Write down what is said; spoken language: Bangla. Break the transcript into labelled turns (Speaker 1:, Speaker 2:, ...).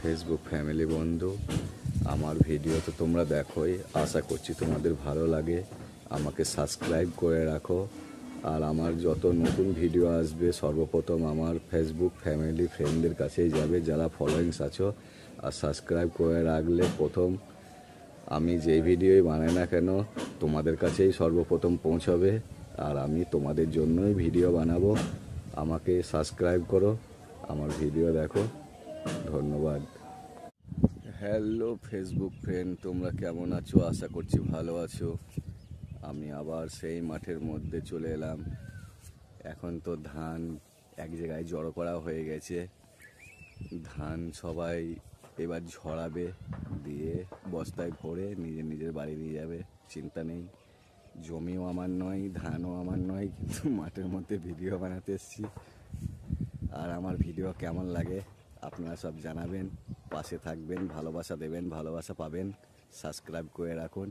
Speaker 1: ফেসবুক ফ্যামিলি বন্ধু, আমার ভিডিও তো তোমরা দেখোই, আশা করছি তোমাদের ভালো লাগে। আমাকে সাবস্ক্রাইব করে রাখো। আর আমার যত নতুন ভিডিও আসবে সর্বপ্রথম আমার ফেসবুক ফ্যামিলি ফ্রেন্ডদের কাছেই যাবে, যারা ফলোয়িংস আছো। আর সাবস্ক্রাইব করে রাখলে প্রথম আমি যেই ভিডিওই বানাই না কেন তোমাদের কাছেই সর্বপ্রথম পৌঁছবে। আর আমি তোমাদের জন্যই ভিডিও বানাবো। আমাকে সাবস্ক্রাইব করো, আমার ভিডিও দেখো। ধন্যবাদ। হ্যালো ফেসবুক ফ্রেন্ড, তোমরা কেমন আছো? আশা করছি ভালো আছো। আমি আবার সেই মাঠের মধ্যে চলে এলাম। এখন তো ধান এক জায়গায় জড়ো করা হয়ে গেছে। ধান সবাই এবার ঝরাবে, দিয়ে বস্তায় ভরে নিজের নিজের বাড়ি নিয়ে যাবে। চিন্তা নেই, জমিও আমার নয়, ধানও আমার নয়, কিন্তু মাঠের মধ্যে ভিডিও বানাতে এসেছি। আর আমার ভিডিও কেমন লাগে আপনারা সব জানাবেন, পাশে থাকবেন, ভালোবাসা দেবেন, ভালোবাসা পাবেন। সাবস্ক্রাইব করে রাখুন।